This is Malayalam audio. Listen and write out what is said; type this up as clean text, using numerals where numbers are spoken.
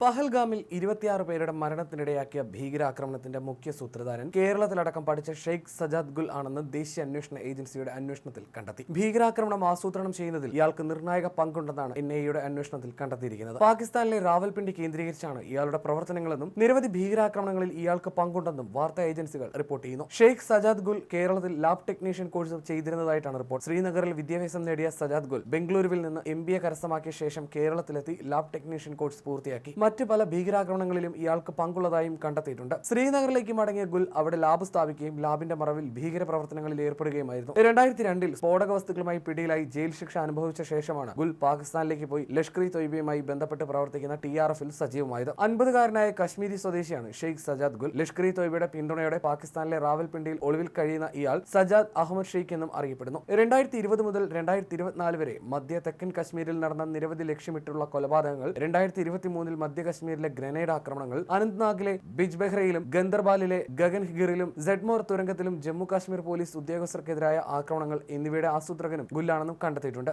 പഹൽഗാമിൽ 26 പേരുടെ മരണത്തിനിടയാക്കിയ ഭീകരാക്രമണത്തിന്റെ മുഖ്യ സൂത്രധാരൻ കേരളത്തിലടക്കം പഠിച്ച ഷെയ്ഖ് സജാദ് ഗുൽ ആണെന്ന് ദേശീയ അന്വേഷണ ഏജൻസിയുടെ അന്വേഷണത്തിൽ കണ്ടെത്തി. ഭീകരാക്രമണം ആസൂത്രണം ചെയ്യുന്നതിൽ ഇയാൾക്ക് നിർണായക പങ്കുണ്ടെന്നാണ് എൻഐഎയുടെ അന്വേഷണത്തിൽ കണ്ടെത്തിയിരിക്കുന്നത്. പാകിസ്ഥാനിലെ റാവൽപിണ്ടി കേന്ദ്രീകരിച്ചാണ് ഇയാളുടെ പ്രവർത്തനങ്ങളെന്നും നിരവധി ഭീകരാക്രമണങ്ങളിൽ ഇയാൾക്ക് പങ്കുണ്ടെന്നും വാർത്താ ഏജൻസികൾ റിപ്പോർട്ട് ചെയ്യുന്നു. ഷെയ്ഖ് സജാദ് ഗുൽ കേരളത്തിൽ ലാബ് ടെക്നീഷ്യൻ കോഴ്സ് ചെയ്തിരുന്നതായിട്ടാണ് റിപ്പോർട്ട്. ശ്രീനഗറിൽ വിദ്യാഭ്യാസം നേടിയ സജാദ് ഗുൽ ബംഗളൂരുവിൽ നിന്ന് MBA കരസ്ഥമാക്കിയ ശേഷം കേരളത്തിലെത്തി ലാബ് ടെക്നീഷ്യൻ കോഴ്സ് പൂർത്തിയാക്കി. മറ്റ് പല ഭീകരാക്രമണങ്ങളിലും ഇയാൾക്ക് പങ്കുള്ളതായും കണ്ടെത്തിയിട്ടുണ്ട്. ശ്രീനഗറിലേക്ക് മടങ്ങിയ ഗുൽ അവിടെ ലാബ് സ്ഥാപിക്കുകയും ലാബിന്റെ മറവിൽ ഭീകര പ്രവർത്തനങ്ങളിൽ ഏർപ്പെടുകയുമായിരുന്നു. 2002 സ്ഫോടക വസ്തുക്കളുമായി പിടിയിലായി ജയിൽ ശിക്ഷ അനുഭവിച്ച ശേഷമാണ് ഗുൽ പാകിസ്ഥാനിലേക്ക് പോയി ലഷ്കർ-ഇ-തൊയ്ബയുമായി ബന്ധപ്പെട്ട് പ്രവർത്തിക്കുന്ന TRF-ൽ സജീവമായത്. 50-കാരനായ കശ്മീരി സ്വദേശിയാണ് ഷെയ്ഖ് സജാദ് ഗുൽ. ലഷ്കർ-ഇ-തൊയ്ബയുടെ പിന്തുണയോടെ പാകിസ്ഥാനിലെ റാവൽപിണ്ടിയിൽ ഒളിവിൽ കഴിയുന്ന ഇയാൾ സജാദ് അഹമ്മദ് ഷെയ്ഖ് എന്നും അറിയപ്പെടുന്നു. 2020 മുതൽ 2024 വരെ മധ്യ തെക്കൻ കശ്മീരിൽ നടന്ന നിരവധി ലക്ഷ്യമിട്ടുള്ള കൊലപാതകങ്ങൾ, 2023 മധ്യ കശ്മീരിലെ ഗ്രനേഡ് ആക്രമണങ്ങൾ, അനന്ത്നാഗിലെ ബിജ്ബെഹ്റയിലും ഗന്ദർബാലിലെ ഗഗൻ ഹിഗറിലും സെഡ്മോർ തുരങ്കത്തിലും ജമ്മു കാശ്മീർ പോലീസ് ഉദ്യോഗസ്ഥർക്കെതിരായ ആക്രമണങ്ങൾ എന്നിവയുടെ ആസൂത്രകനും ഗുല്ലാണെന്നും കണ്ടെത്തിയിട്ടുണ്ട്.